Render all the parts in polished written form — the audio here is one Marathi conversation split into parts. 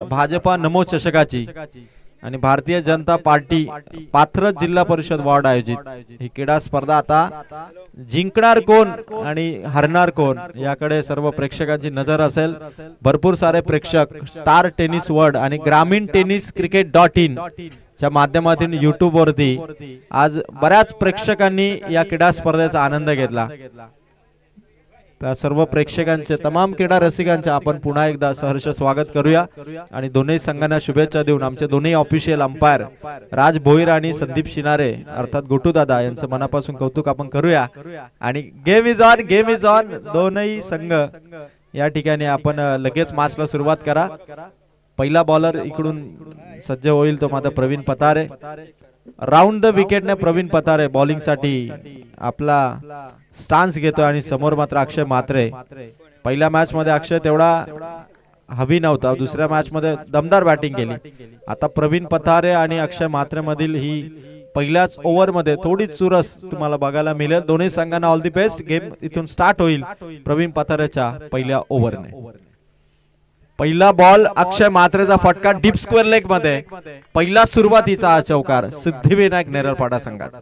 भाजपा नमो चषकाची आणि भारतीय जनता पार्टी पाथरज जिल्हा परिषद वॉर्ड आयोजित ही क्रीडा स्पर्धा आता जिंकणार कोण आणि हरणार कोण याकडे सर्व प्रेक्षकांची नजर असेल। भरपूर सारे प्रेक्षक स्टार टेनिस वर्ल्ड आणि ग्रामीण टेनिस क्रिकेट.in च्या माध्यमातून YouTube वरती आज बऱ्याच प्रेक्षकांनी या क्रीडा स्पर्धेचा आनंद घेतला। त्या सर्व प्रेक्षकांचे तमाम क्रीडा रसिकांचे आपण पुन्हा एकदा सहर्ष स्वागत करूया आणि दोन्ही संघांना शुभेच्छा देऊन आमचे दोन्ही ऑफिशियल अंपायर राज भोईर आणि संदीप शिनारे अर्थात गोटू दादा यांचं मनापासून कौतुक आपण करूया। आणि गेम इज ऑन दोन्ही संघ या ठिकाणी आपण लगेच मॅचला सुरुवात करा। पहिला बॉलर इकडून सज्ज होईल तो मात्र प्रवीण पतारे। राउंड द विकेट ने प्रवीण पतारे बॉलिंग साठी आपला स्टान्स घेतोय आणि समोर मात्र अक्षय म्हात्रे। पहिल्या मॅच मध्ये अक्षय तेवढा हवी नव्हता, दुसऱ्या मॅच मध्ये दमदार बॅटिंग केली। आता प्रवीण पतारे आणि अक्षय म्हात्रे मधील ही पहिल्याच ओव्हर मध्ये थोडी चुरस तुम्हाला बघायला मिळेल। दोन्ही संघांना ऑल दी बेस्ट। गेम इथून स्टार्ट होईल प्रवीण पतारेच्या पहिल्या ओव्हरने। पहिला बॉल अक्षय म्हात्रेचा फटका डीप स्क्वेअर लेग मध्ये पहिला सुरुवातीचा हा चौकार सिद्धिविनायक नेरळपाडा संघाचा।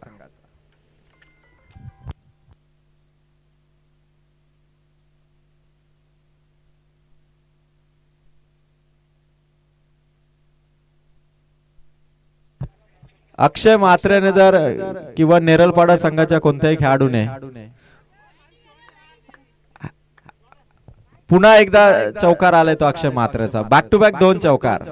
अक्षय म्हात्रेने जर किंवा नेरळपाडा संघाच्या कोणत्याही खेळाडूने पुन्हा एकदा चौकार आलाय तो अक्षय म्हात्रेचा। बॅक टू बॅक दोन चौकार।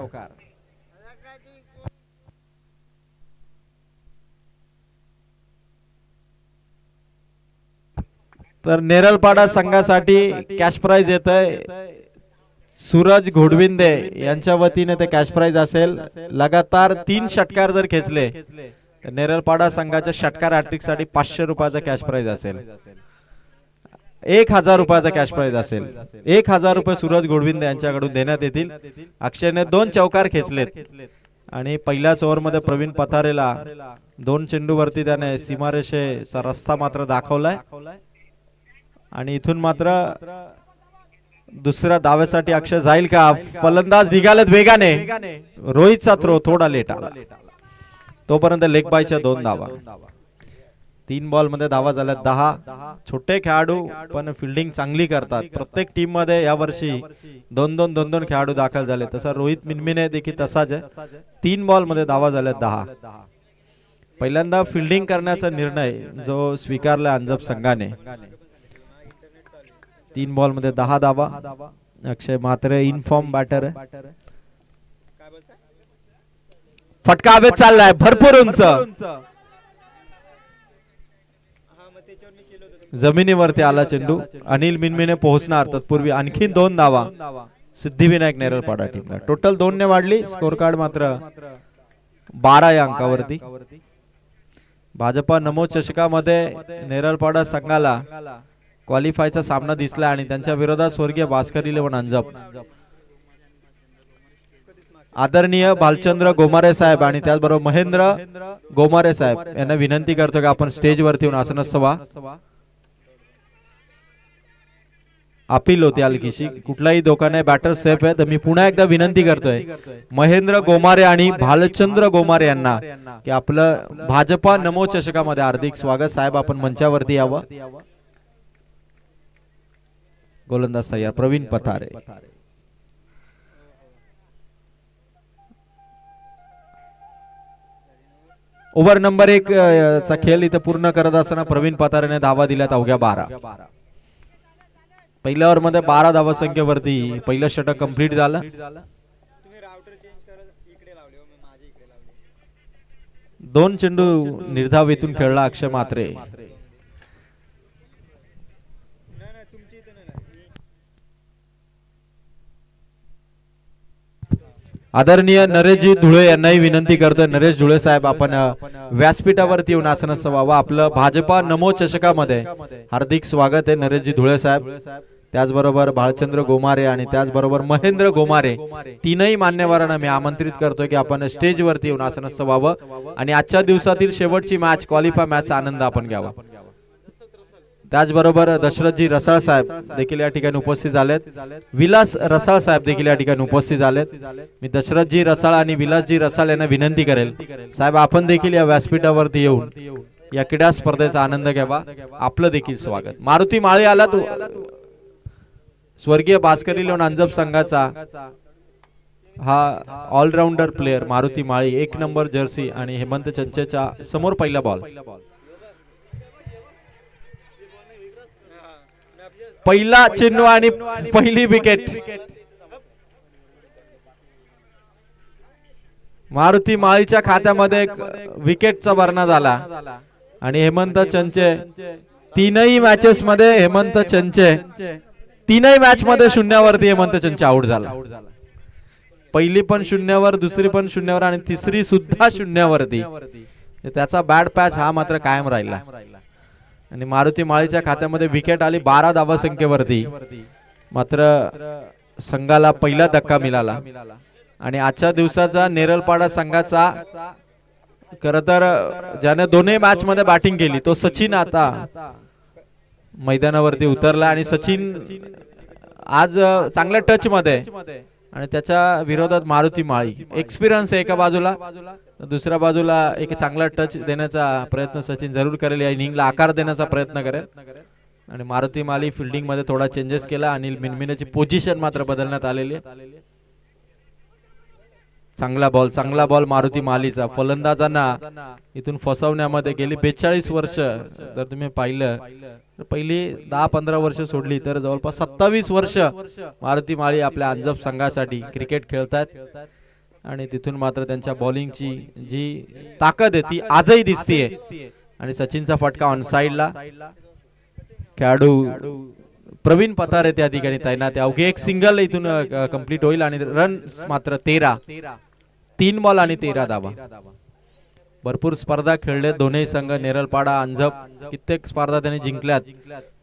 तर नेरळपाडा संघासाठी कॅश प्राइज येतंय सूरज घोडविंदे यांच्या वतीने ते कॅश प्राइज असेल। लगातार 3 षटकार जर खेचले तर नेरळपाडा संघाच्या षटकार हॅट्रिक साठी 500 रुपयाचा कॅश प्राइज असेल। 1000 रुपयाचा कॅश प्राइज असेल। 1000 रुपये सूरज घोडविंदे यांच्याकडून देण्यात येतील। अक्षयने 2 चौकार खेचलेत आणि पहिल्याच ओव्हर मध्ये प्रवीण पतारेला 2 चेंडूवरती त्याने सीमारेषेचा रस्ता मात्र दाखवलाय आणि इथून मात्र दुसऱ्या दाव्यासाठी अक्षय जाईल का? फलंदाज निघालेत वेगाने। रोहितचा थ्रो थोडा लेट आला, तोपर्यंत लेग बायच्या 2 धावा। 3 बॉल मध्ये धावा झाल्या 10। छोटे खेळाडू पण फिल्डिंग चांगली करतात। प्रत्येक टीम मध्ये या वर्षी 2-2 खेळाडू दाखल झाले, तसा रोहित मिनमिने देखील तसाच आहे। 3 बॉल मध्ये धावा झाल्या 10। पहिल्यांदा फिल्डिंग करण्याचा निर्णय जो स्वीकारला अंजप संघाने। 3 बॉल मध्ये 10 धावा। अक्षय म्हात्रे इन फॉर्म बॅटर आहे। फटका हवेत चाललाय भरपूर उंच, जमिनीवरती आला चेंडू। अनिल मिनमिने पोहोचणार तत्पूर्वी आणखी 2 धावा सिद्धिविनायक नेरळपाडा टीमला। टोटल 2 ने वाढली, स्कोर कार्ड मात्र 12 या अंकावरती। भाजपा नमो चषकामध्ये नेरळपाडा संघाला क्वालिफायचा सामना दिसला आणि त्यांच्या विरोधात स्वर्गीय भास्कर 11 अंजप। आदरणीय भालचंद्र गोमारे साहेब आणि त्याचबरोबर महेंद्र गोमारे साहेब यांना विनंती करतो की आपण स्टेज वरती येऊन आसनस्थ व्हा। अपील होती हलकीशी, कुठलाही धोका नाही, बॅटर सेफ आहे। तर मी पुन्हा एकदा विनंती करतोय महेंद्र गोमारे आणि भालचंद्र गोमारे यांना की आपलं भाजपा नमो चषकामध्ये हार्दिक स्वागत। साहेब आपण मंचावरती यावं। गोलंदाज तयार प्रवीण पतारे। ओव्हर नंबर 1 चा खेळ इथे पूर्ण करत असताना प्रवीण पतारेने धावा दिल्यात अवघ्या 12। पहिल्या ओव्हर मध्ये 12 धावा संख्येवरती पहिलं षटक कंप्लीट झालं। 2 चेंडू निर्धावितून खेळला अक्षय म्हात्रे। आदरणीय नरेशजी धुळे यांनाही विनंती करतोय, नरेश धुळे साहेब आपण व्यासपीठावरती येऊन आसनस्थ व्हावं। आपलं भाजपा नमो चषकामध्ये हार्दिक स्वागत आहे नरेशजी धुळे साहेब। त्याचबरोबर भालचंद्र गोमारे आणि त्याचबरोबर महेंद्र गोमारे तीनही मान्यवरांना मी आमंत्रित करतोय की आपण स्टेज वरती येऊन आसनस्थ व्हावं आणि आजच्या दिवसातील शेवटची मॅच क्वालिफाय मॅचचा आनंद आपण घ्यावा। त्याचबरोबर दशरथजी रसाळ साहेब देखील या ठिकाणी उपस्थित झालेत. विलास रसाळ साहेब देखील या ठिकाणी उपस्थित झालेत. मी दशरथजी रसाळ आणि विलासजी रसाळ यांना विनंती करेल, साहेब आपण देखील या व्यासपीठावरती येऊन या क्रीडा स्पर्धेचा आनंद घ्यावा. आपलं देखील स्वागत. मारुती माळी आला तो स्वर्गीय भास्करी लोण अंजप संघाचा हा ऑलराऊंडर प्लेयर मारुती माळी, 1 नंबर जर्सी आणि हेमंत चंचेच्या समोर पहिला बॉल. पहिला चेंडू आणि पहिली विकेट. मारुती माळीच्या खात्यामध्ये एक विकेटचा भरणा झाला आणि हेमंत चंचे तीनही मॅचेस मध्ये हेमंत चंचे तीनही मॅच मध्ये शून्यावरती हेमंत चंचे आउट झाला. पहिली पण शून्यावर, दुसरी पण शून्यावर आणि तिसरी सुद्धा शून्यावरती. त्याचा बॅड पॅच हा मात्र कायम राहिला आणि मारुती माळीच्या खात्यामध्ये विकेट आली 12 धावसंख्येवरती. मात्र संघाला पहिला धक्का मिळाला आणि आजच्या दिवसाचा नेरलपाडा संघाचा खरं तर ज्याने दोन्ही मॅच मध्ये बॅटिंग केली तो सचिन आता मैदानावरती उतरला आणि सचिन आज चांगल्या टच मध्ये आणि त्याच्या विरोधात मारुती माळी. एक्सपिरियन्स आहे एका बाजूला, दुसऱ्या बाजूला एक चांगला टच देण्याचा प्रयत्न सचिन जरूर करेल. या इनिंगला आकार देण्याचा प्रयत्न करेल आणि मारुती माळी फिल्डिंग मध्ये थोडा चेंजेस केला. अनिल मिनमिनेची पोझिशन मात्र बदलण्यात आलेली आहे. चांगला बॉल मारुती माळीचा. फलंदाजांना इथून फसवण्यामध्ये गेली 42 वर्ष जर तुम्ही पाहिलं तर पहिली 10-15 वर्ष सोडली तर जवळपास 27 वर्ष मारुती माळी आपल्या अंजप संघासाठी क्रिकेट खेळतात आणि तिथून मात्र त्यांच्या बॉलिंगची जी ताकद आहे ती आजही दिसतीये. आणि सचिनचा फटका ऑन साइडला. खेळाडू प्रवीण पतारे त्या ठिकाणी तैनात आहे. अवघे एक सिंगल इथून कंप्लीट होईल आणि रन मात्र 13. 3 बॉल आणि 13 धावा. भरपूर स्पर्धा खेळले दोन्ही संघ. नेरलपाडा अंजप कित्येक स्पर्धा त्यांनी जिंकल्यात,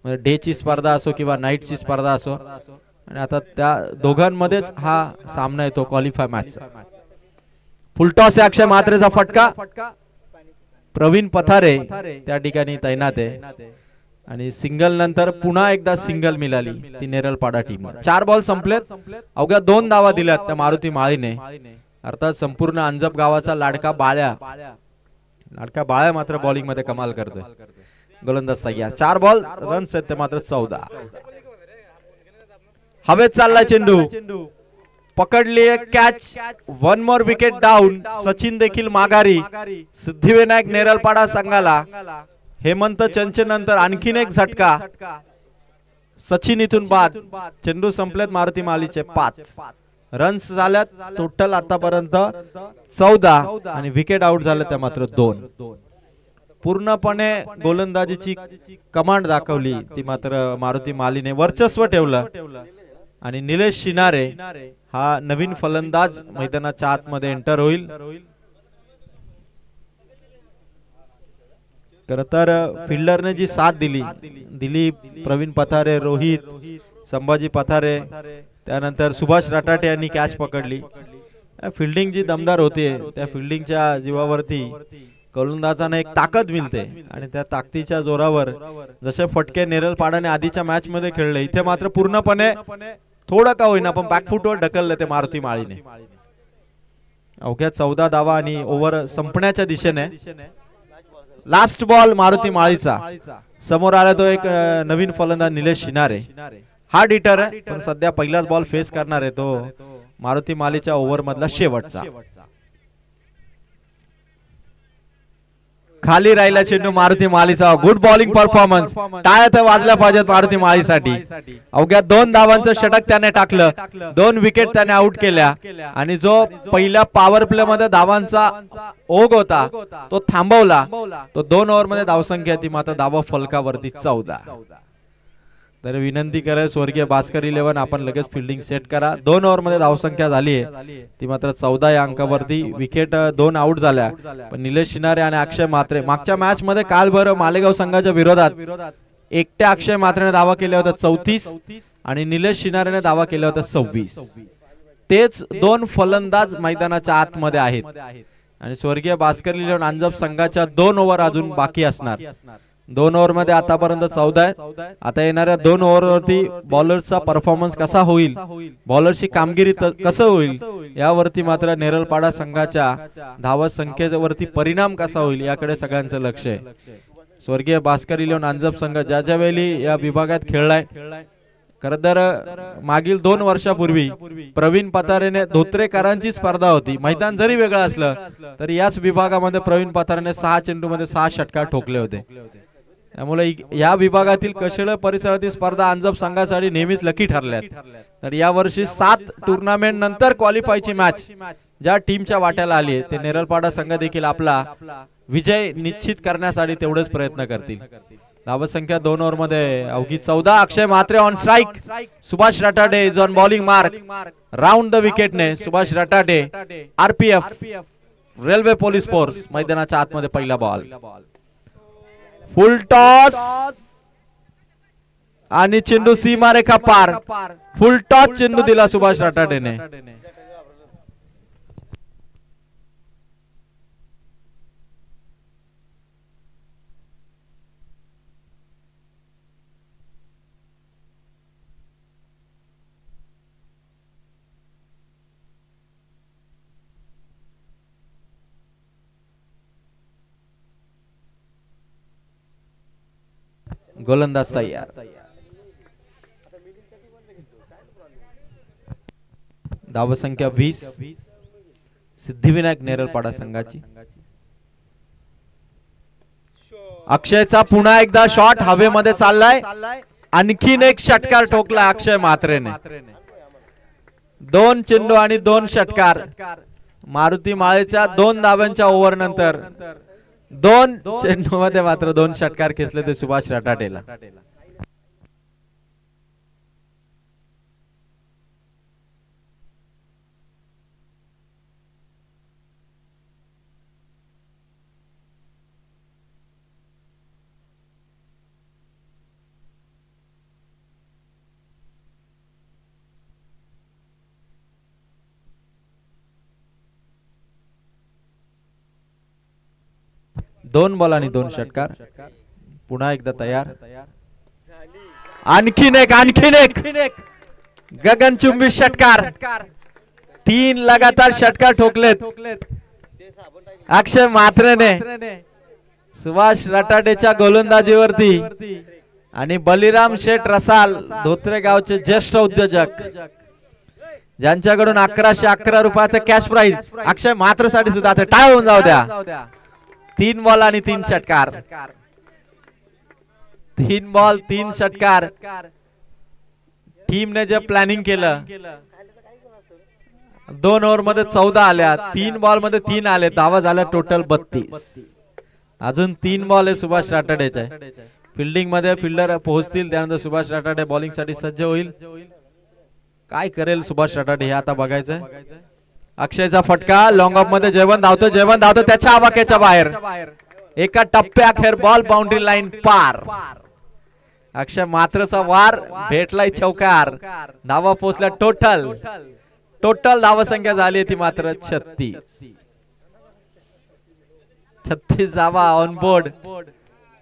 म्हणजे डे ची स्पर्धा असो किंवा नाईट ची स्पर्धा असो. आणि आता त्या दोघांमध्येच हा सामना येतो क्वालिफाय मॅच. फुलटॉस अक्षय म्हात्रेचा फटका. प्रवीण पथारे त्या ठिकाणी तैनात आहे आणि सिंगल नंतर पुन्हा एकदा सिंगल मिळाली ती नेरलपाडा टीम. 4 बॉल संपलेत. अवघ्या 2 धावा दिल्यात त्या मारुती माळीने. अर्थात संपूर्ण अंजप गावाचा लाडका बाळ्या मात्र बॉलिंग मध्ये कमाल करतोय. गोलंदाज सय्या. 4 बॉल रन्स आहेत ते मात्र 14. हवेत चालला चेंडू, पकडली एक catch. 1 more wicket down. Sachin देखील माघारी. सिद्धिविनायक नेरलपाडा संघाला हेमंत चंचे नंतर आणखीन एक झटका. सचिन इथून बाद. चेंडू संपलेत मारुती माळीचे 5 रन्स झाल्यात. टोटल आतापर्यंत 14 आणि विकेट आउट झाले त्या मात्र 2. पूर्णपणे गोलंदाजीची कमांड दाखवली ती मात्र मारुती माळीने. वर्चस्व ठेवलं आणि निलेश शिनारे हा नवीन फलंदाज मैदानाच्या आतमध्ये एंटर होईल. खरं तर फिल्डरने जी साथ दिली, दिलीप, प्रवीण पथारे, रोहित, संभाजी पथारे, त्यानंतर सुभाष रटाटे यांनी कॅच पकडली. फिल्डिंग जी दमदार होते त्या फिल्डिंगच्या जीवावरती गोलंदाजांना एक ताकद मिळते आणि त्या ताकदीच्या जोरावर जसे फटके नेरलपाडाने आधीच्या मॅच मध्ये खेळले, इथे मात्र पूर्णपणे थोडं का होईना पण बॅकफुटवर ढकलले ते मारुती माळीने. अवघ्या 14 धावा आणि ओव्हर संपण्याच्या दिशेने. लास्ट बॉल मारुती माळीचा. समोर आला तो एक नवीन फलंदाज निलेश शिनारे. हा डिटर आहे पण सध्या पहिलाच बॉल फेस करणार आहे तो मारुती माळीच्या ओव्हर मधला शेवटचा. खाली राहिला चेंडू मारुती माळीचा. Good bowling performance. टाळ्या तर वाजल्या पाहिजेत मारुती माळीसाठी. अवघ्या 2 धावांचं षटक त्याने टाकलं. 2 विकेट त्याने आउट केल्या आणि जो पहिल्या पॉवर प्ले मध्ये धावांचा ओघ होता तो थांबवला. तो 2 ओव्हर मध्ये धावसंख्या ती मात्र धावा फलकावरती 14. तर विनंती करेल स्वर्गीय भास्कर 11 आपण लगेच फिल्डिंग सेट करा. 2 ओव्हर मध्ये धावसंख्या झाली आहे ती मात्र 14 या अंकावरती. विकेट 2 आउट झाल्या पण निलेश शिनारे आणि अक्षय म्हात्रे मागच्या मॅच मध्ये काल बरं मालेगाव संघाच्या विरोधात एकट्या अक्षय म्हात्रेने दावा केला होता 34 आणि निलेश शिनारेने दावा केला होता 26. तेच 2 फलंदाज मैदानाच्या आतमध्ये आहेत आणि स्वर्गीय भास्कर 11 अंजप संघाच्या 2 ओव्हर अजून बाकी असणार. 2 ओव्हर मध्ये आतापर्यंत 14 आहे. आता येणाऱ्या 2 ओव्हर वरती बॉलरचा परफॉर्मन्स कसा होईल, बॉलरची कामगिरी कसं होईल यावरती मात्र नेरलपाडा संघाच्या धावत संख्येवरती परिणाम कसा होईल याकडे सगळ्यांचं लक्ष आहे. स्वर्गीय भास्कर इलेव्हन अंजप संघ ज्या वेळी या विभागात खेळलाय, खरं तर मागील 2 वर्षापूर्वी प्रवीण पतारेने धोत्रेकरांची स्पर्धा होती. मैदान जरी वेगळं असलं तरी याच विभागामध्ये प्रवीण पतारेने 6 चेंडूमध्ये 6 षटकार ठोकले होते. त्यामुळे या विभागातील कशेळ परिसरातील स्पर्धा अंजप संघासाठी नेहमीच लकी ठरल्यात. तर या वर्षी 7 टुर्नामेंट नंतर क्वालिफायची मॅच ज्या टीमच्या वाट्याला आली आहे ते नेरलपाडा संघ देखील आपला विजय निश्चित करण्यासाठी तेवढेच प्रयत्न करतील. धावत संख्या 2 ओव्हर मध्ये अवघी 14. Akshay Mhatre on strike. Subhash Ratate is on bowling mark. Round the विकेटने Subhash Ratate RPF railway police force मैदानाच्या आतमध्ये पहिला बॉल. फुल टॉस आणि चेंडू सीमारेखा पार. फुल टॉस चेंडू दिला सुभाष रटाटेने. गोलंदाज तयार. धाव संख्या 20 सिद्धिविनायक नेरलपाडा संघाची. अक्षयचा पुन्हा एकदा शॉट हवेमध्ये चाललाय. आणखीन एक षटकार ठोकला अक्षय म्हात्रेने. 2 चेंडू आणि 2 षटकार. मारुती माळेच्या 2 धावांच्या ओव्हर नंतर 2 चेंडू मध्ये मात्र 2 षटकार खेचले ते सुभाष रटाटेला. दोन बॉल आणि 2 षटकार. पुन्हा एकदा तयार. आणखीन एक गगनचुंबी षटकार. 3 लगातार षटकार ठोकलेत अक्षय म्हात्रेने सुभाष रटाटेच्या गोलंदाजीवरती. आणि बलिराम शेठ रसाल धोत्रे गावचे ज्येष्ठ उद्योजक ज्यांच्याकडून 1111 रुपयाचं कॅश प्राइज अक्षय म्हात्रेसाठी सुद्धा टाळ होऊन जाऊ द्या. 3 बॉल आणि 3 षटकार. 3 बॉल 3 षटकार. टीमने जे प्लॅनिंग केलं 2 ओव्हर मध्ये 14 आल्या. 3 बॉल मध्ये 3 आले. धावा झाल्या टोटल 32. अजून 3 बॉल आहे सुभाष रटाटेचे. फिल्डिंग मध्ये फिल्डर पोहोचतील त्यानंतर सुभाष रटाटे बॉलिंग साठी सज्ज होईल. काय करेल सुभाष रटाटे हे आता बघायचंय. अक्षयचा फटका लॉंग ऑफ मध्ये जयवंत धावतो त्याच्या आवाक्याच्या बाहेर. एका टप्प्याखेर बॉल बाउंड्री लाईन पार. अक्षय म्हात्रेचा वार भेटलाय चौकार. धावा पोहोचल्या टोटल धावा संख्या झाली ती मात्र 36 धावा ऑन बोर्ड.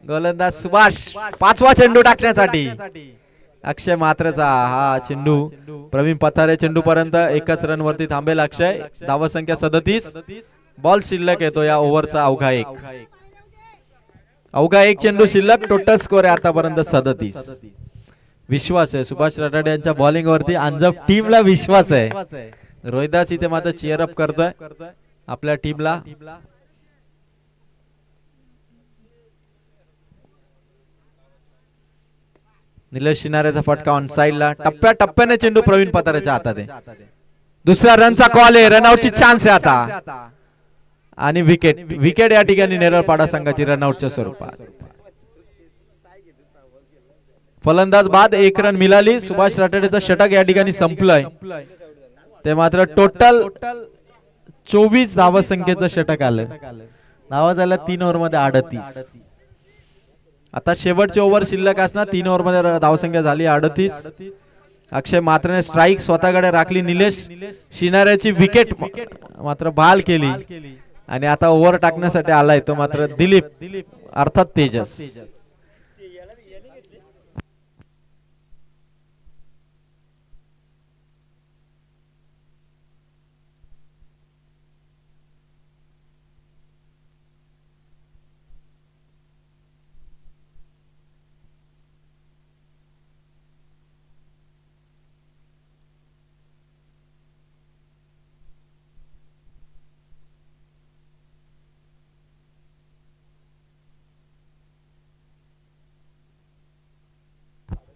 गोलंदाज सुभाष 5वा चेंडू टाकण्यासाठी. अक्षय म्हात्रेचा हा चेंडू प्रवीण पतारे चेंडू पर्यंत 1च रन वरती थांबेल अक्षय. धावा संख्या 37. बॉल शिल्लक येतो या ओव्हरचा अवघा एक चेंडू शिल्लक. टोटल स्कोर आहे आतापर्यंत 37. विश्वास आहे सुभाष रटाटे यांच्या बॉलिंग वरती. अंजप टीमला विश्वास आहे. रोहिदास इथे मात्र चीअर अप करतोय आपल्या टीमला. निलेश शिनारेचा फटका ऑन साइडला. टप्प्याने चेंडू प्रवीण पतारेच्या हातात आहे. दुसऱ्या रनचा कॉल आहे. रनआउटची चान्स आहे आता. आणि विकेट या ठिकाणी नेरळपाडा संघाची रनआउटच्या स्वरूपात. फलंदाज बाद 1 रन मिळाली. सुभाष रटाटेचं षटक या ठिकाणी संपलंय. ते मात्र टोटल 24 धावा संख्येचं षटक आलं. धावा झाल्या 3 ओव्हर मध्ये 38. आता शेवटचे ओव्हर शिल्लक असणार. 3 ओव्हर मध्ये धावसंख्या झाली 38. अक्षय म्हात्रेने स्ट्राइक स्वतःकडे राखली. निलेश शिनारेची विकेट मात्र बहाल केली आणि आता ओव्हर टाकण्यासाठी आलाय तो मात्र दिलीप अर्थात तेजस.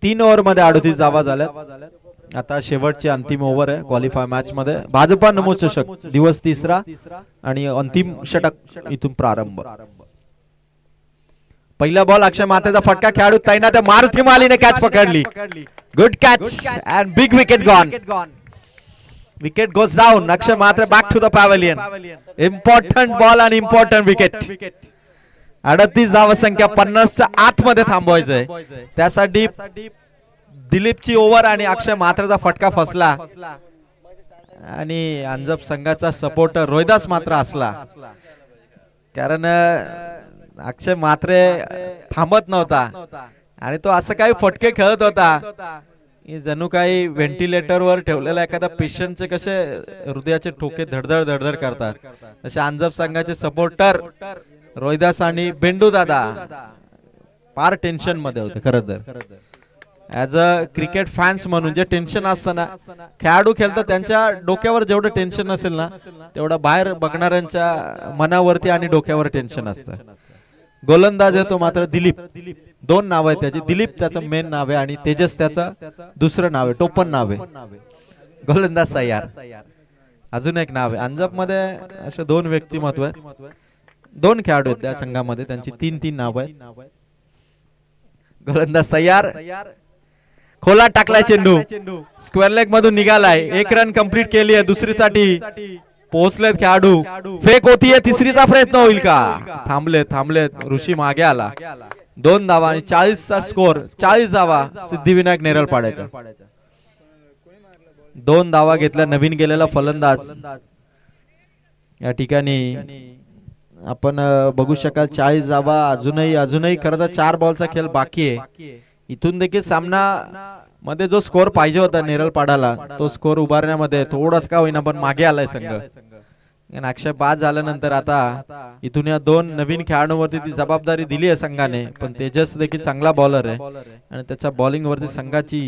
3 ओव्हर मध्ये 38 धावा झाल्यात। आता शेवटची अंतिम ओव्हर आहे क्वालिफाय मॅच मध्ये। भाजपा नमो चषक दिवस 3रा आणि अंतिम षटक इथून प्रारंभ। पहिला बॉल अक्षय मात्रेचा फटका, खेळाडू तैनात, मारुती मालीने कॅच पकडली, good catch and big wicket gone. Wicket goes down, Akshay Matre back to the pavilion, important ball आणि इम्पॉर्टंट विकेट। 38 धावसंख्या 50च्या आतमध्ये थांबवायचंय, त्यासाठी दिलीपची ओव्हर आणि अक्षय मात्रेचा फटका फसला आणि अंजप संघाचा सपोर्टर रोहिदास मात्र असला, कारण अक्षय मात्रे थांबत नव्हता आणि तो असं काही फटके खेळत होता जणू काही व्हेंटिलेटर वर ठेवलेला एखादा पेशंटचे कसे हृदयाचे ठोके धडधड धडधड करतात, तसे अंजप संघाचे सपोर्टर रोहिदास आणि बेंडू दादा फार टेन्शन मध्ये होते। खरं तर ऍज अ क्रिकेट फॅन्स म्हणून जे टेन्शन असतं ना, खेळाडू खेळतात त्यांच्या डोक्यावर जेवढं टेन्शन नसेल ना, तेवढं बाहेर बघणाऱ्यांच्या मनावरती आणि डोक्यावर टेन्शन असतं। गोलंदाज आहे तो मात्र दिलीप, 2 नाव आहे त्याची, दिलीप त्याचं मेन नाव आहे आणि तेजस त्याचं दुसरं नाव आहे, टोपण नाव आहे। गोलंदाज सय्यार अजून एक नाव आहे। अंजप मध्ये असे 2 व्यक्तिमत्व आहेत, 2 खेळाडू आहेत त्या संघामध्ये, त्यांची 3 नाव आहेत। गोलंदाज सय्यार, खोला टाकलाय चेंडू, स्क्वेअर लेग मधून निघालाय, 1 रन कंप्लीट केली आहे, दुसरीसाठी पोहोचलेत खेळाडू, फेक होतीये, तिसरीचा प्रयत्न होईल का? थांबलेत, ऋषी मागे आला, 2 धावा आणि 40चा स्कोर, 40 धावा सिद्धिविनायक नेरळ पाड्याचा। 2 धावा घेतल्या नवीन गेलेला फलंदाज। या ठिकाणी आपण बघू शकाल 40 धावा अजूनही खरं तर 4 बॉलचा खेळ बाकी आहे। इथून देखील सामना मध्ये जो स्कोर पाहिजे होता नेरळ पाडाला, तो स्कोर उभारण्यामध्ये थोडाच का होईना पण मागे आलाय संघ। अक्षय बाद झाल्यानंतर आता इथून या 2 नवीन खेळाडूंवरती ती जबाबदारी दिली आहे संघाने, पण तेजस देखील चांगला बॉलर आहे आणि त्याच्या बॉलिंग वरती संघाची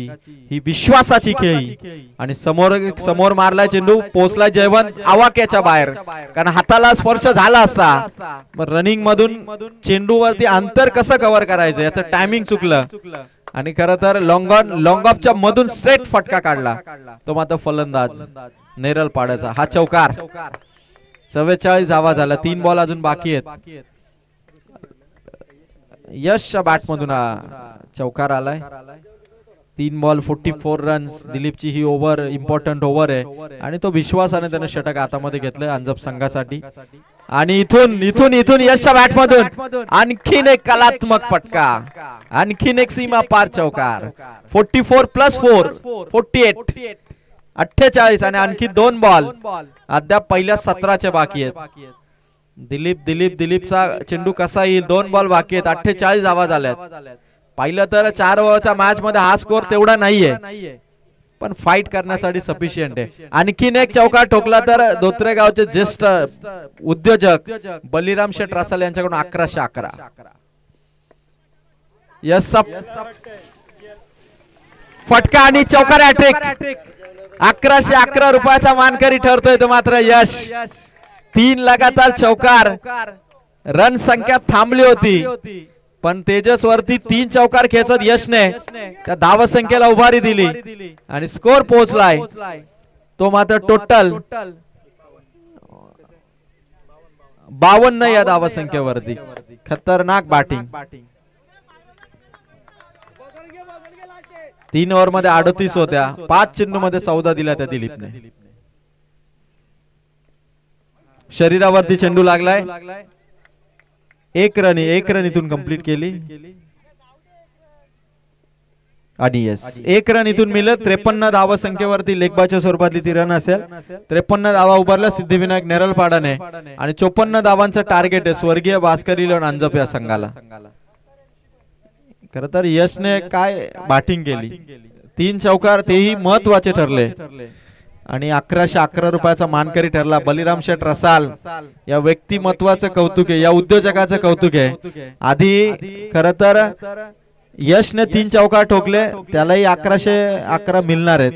ही विश्वासाची खेळी आणि समोर मारलाय चेंडू, पोहोचलाय जयवंत आवाक्याच्या बाहेर, कारण हाताला स्पर्श झाला असता, रनिंग मधून चेंडू वरती अंतर कसं कव्हर करायचं याचं टायमिंग चुकलं आणि खरं तर लॉंग ऑफच्या मधून स्ट्रेट फटका काढला तो मात्र फलंदाज नेरळ पाड्याचा। हा चौकार, 44 धावा झाला, 3 बॉल अजून बाकी आहेत। यशच्या बॅट मधून चौकार आलाय, 3 बॉल 44 रन्स। दिलीपची ही ओव्हर इम्पॉर्टंट ओव्हर आहे आणि तो विश्वासाने त्याने षटक हातामध्ये घेतलंय अंजप संघासाठी। आणि इथून यशच्या बॅट मधून आणखीन एक कलात्मक फटका, आणखीन एक सीमा पार चौकार, 44 + 4 48, 48 आणि आणखी 2 बॉल, अद्याप पहिल्या 17चे बाकी आहेत। दिलीपचा चेंडू कसा येईल, 2 बॉल बाकी आहेत, 48 धावा झाल्यात। पाहिलं तर 4 ओव्हरच्या मॅच मध्ये हा स्कोर तेवढा नाहीये, पण फाईट करण्यासाठी सफिशियंट आहे। आणखीन एक चौकार ठोकला तर धोत्रे गावचे ज्येष्ठ उद्योजक बलिराम शेठ रसाल यांच्याकडून 1111। यस फटका आणि चौकार हॅट्रिक, 1111 रुपयाचा मानकरी ठरतोय तो मात्र यश। 3 लगातार चौकार, रन संख्या थांबली होती पण तेजस वरती 3 चौकार खेचत यशने त्या धावसंख्येला उभारी दिली आणि स्कोर पोहोचलाय तो मात्र टोटल 52 या धावसंख्येवरती। खतरनाक बॅटिंग, 3 ओव्हर मध्ये 38 होत्या, 5 चेंडू मध्ये 14 दिल्या त्या दिलीपने। शरीरावरती चेंडू लागलाय, 1 रन इथून कंप्लीट केली आणि यस 1 रन इथून मिळत। 53 धावसंख्येवरती लेखबाच्या स्वरूपातली ती रन असेल। 53 धावा उभारल्या सिद्धिविनायक नेरळपाडाने आणि 54 धावांचं टार्गेट आहे स्वर्गीय भास्कर इलेव्हन अंजप या संघाला। खरं तर यशने काय बॅटिंग केली, 3 चौकार तेही महत्वाचे ठरले आणि 1111 रुपयाचा मानकरी ठरला। बलिराम शेठ रसाल या व्यक्तिमत्वाचं कौतुक आहे, या उद्योजकाचं कौतुक आहे। आधी खरं तर यशने 3 चौकार ठोकले, त्यालाही 1111 मिळणार आहेत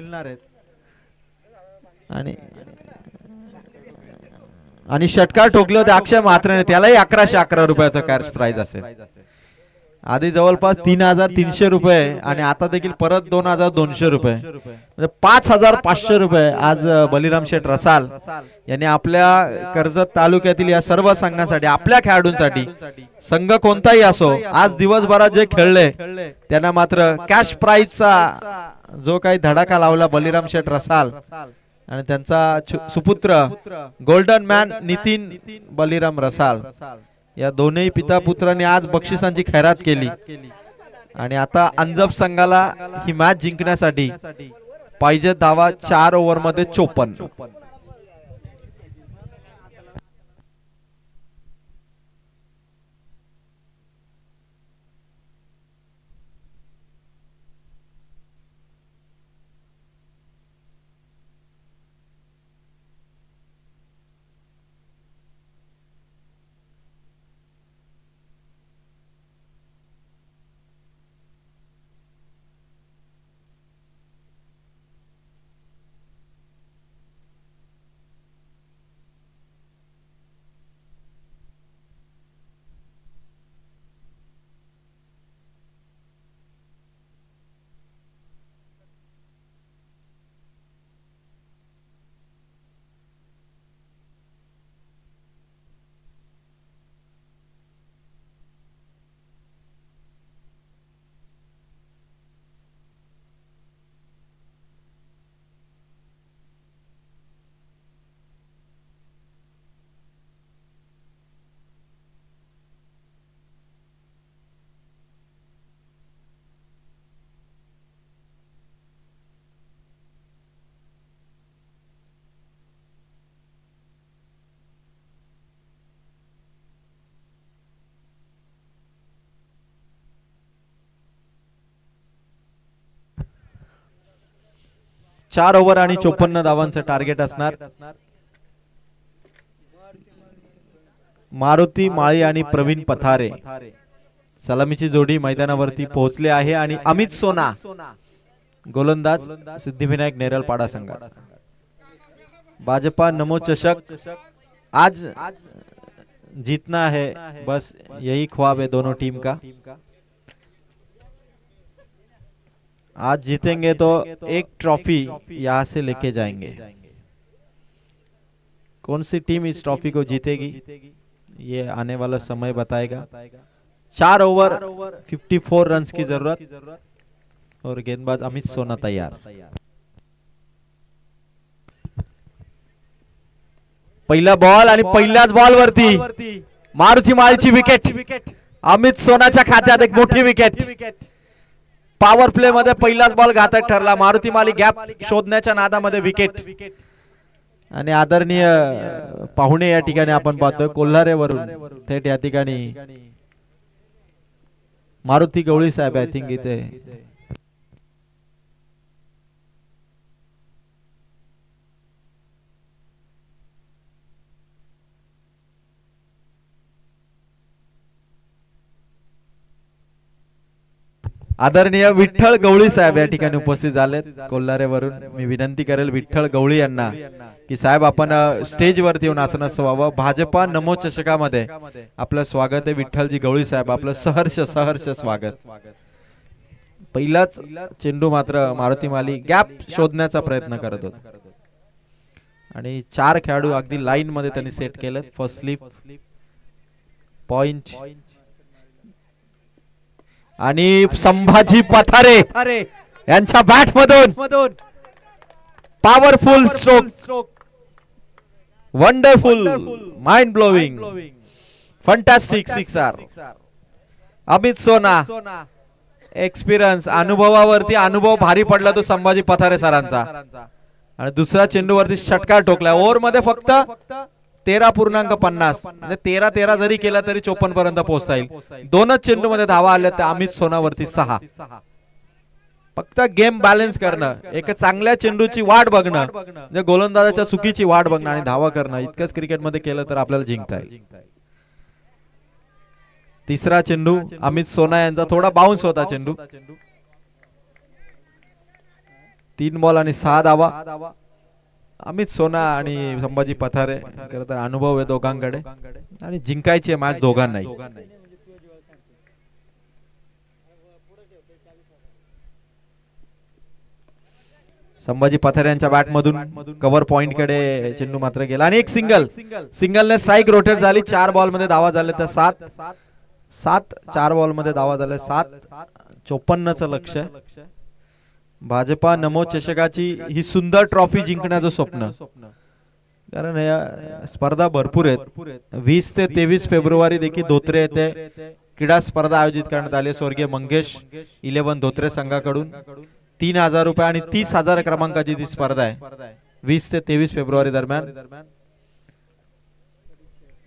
आणि षटकार ठोकले होते अक्षय मात्रेने, त्यालाही 1111 रुपयाचं कॅश प्राइज असेल। आधी जवळपास 3,300 रुपये आणि आता देखील परत 2,200 रुपये, म्हणजे 5,500 रुपये आज बलिराम शेठ रसाल यांनी आपल्या कर्जत तालुक्यातील या सर्व संघांसाठी, आपल्या खेळाडूंसाठी, संघ कोणताही असो, आज दिवसभरात जे खेळले त्यांना मात्र कॅश प्राइजचा जो काही धडाका लावला बलिराम शेठ रसाल आणि त्यांचा सुपुत्र गोल्डन मॅन नितीन बलिराम रसाल या दोन्ही पिता पुत्रांनी आज बक्षिसांची खैरात केली. आणि आता अंजप संघाला ही मॅच जिंकण्यासाठी पाहिजे धावा 4 ओव्हर मध्ये 54. चार ओव्हर आणि 54 धावांचं टार्गेट असणार. मारुती माळी आणि प्रवीण पथारे सलामीची जोडी मैदानावरती पोहोचले आहे आणि अमित सोना गोलंदाज सिद्धिविनायक नेरलपाडा संघाचा. भाजपा नमो चषक आज जीतना है, बस यही ख्वाब है दोनों टीम का. आज जीतेंगे तो एक ट्रॉफी यहाँ से लेके जाएंगे. कौन सी टीम इस ट्रॉफी को जीतेगी ये आने वाला समय बताएगा. 4 ओवर 54 रन्स की जरूरत और गेंदबाज अमित सोना तैयार. पहिला बॉल आणि पहिल्याच बॉल वरती मारुती माळीची विकेट. अमित सोनाच्या खात्यात एक मोठी विकेट. पॉवर प्ले मध्ये पहिलाच बॉल घातक ठरला. मारुती माळी गॅप शोधण्याच्या नादामध्ये विकेट. आणि आदरणीय पाहुणे या ठिकाणी आपण पाहतोय कोल्हारेवरून थेट या ठिकाणी मारुती गवळी साहेब आय थिंक इथे आदरणीय विठ्ठल गवळी साहेब या ठिकाणी उपस्थित झालेत कोल्हारेवरून. मी विनंती करेल विठ्ठल गवळी यांना की साहेब आपण स्टेज वरती येऊन आसनस्थ व्हावं. भाजपा नमो चषकामध्ये आपलं स्वागत आहे. विठ्ठलजी गवळी साहेब आपलं सहर्ष स्वागत. पहिलाच चेंडू मात्र मारुती माली गॅप शोधण्याचा प्रयत्न करत होता आणि 4 खेळाडू अगदी लाईन मध्ये त्यांनी सेट केलेत. फर्स्ट स्लिप पॉइंट आणि संभाजी पथारे यांच्या बॅट मधून powerful stroke. Wonderful mind blowing fantastic sixer. Amit सोना एक्सपिरियन्स अनुभवावरती अनुभव भारी पडला तो संभाजी पथारे सरांचा. आणि दुसऱ्या चेंडूवरती षटकार ठोकला. ओव्हर मध्ये फक्त 13.50 म्हणजे 13 जरी केला तरी 54 पर्यंत पोहोचता येईल. 2च चेंडू मध्ये धावा आल्या त्या अमित सोनावरती 6. फक्त गेम बॅलन्स करणं, एक चांगल्या चेंडूची वाट बघणं, म्हणजे गोलंदाजाच्या चुकीची वाट बघणं आणि धावा करणं इतकंच क्रिकेट मध्ये केलं तर आपल्याला जिंकता येईल. तिसरा चेंडू अमित सोना यांचा थोडा बाउन्स होता चेंडू. 3 बॉल आणि 6 धावा. अमित सोना आणि संभाजी पथारे खरं तर अनुभव आहे दोघांकडे आणि जिंकायची मॅच दोघांनाही. संभाजी पथारे यांच्या बॅट मधून कव्हर पॉइंट कडे चेंडू मात्र गेला आणि एक सिंगलने स्ट्राइक रोटेट झाली. 4 बॉल मध्ये धावा झाले तर 7 4 बॉल मध्ये धावा झाले 7. 54चं लक्ष्य. भाजपा नमो चषकाची ही सुंदर ट्रॉफी जिंकण्याचं स्वप्न, कारण या स्पर्धा भरपूर आहेत. 20 ते 23 फेब्रुवारी देखील धोत्रे येथे क्रीडा स्पर्धा आयोजित करण्यात आली. स्वर्गीय मंगेश 11 धोत्रे संघाकडून 3000 रुपये आणि 30,000 क्रमांकाची ती स्पर्धा आहे 20 ते 23 फेब्रुवारी दरम्यान.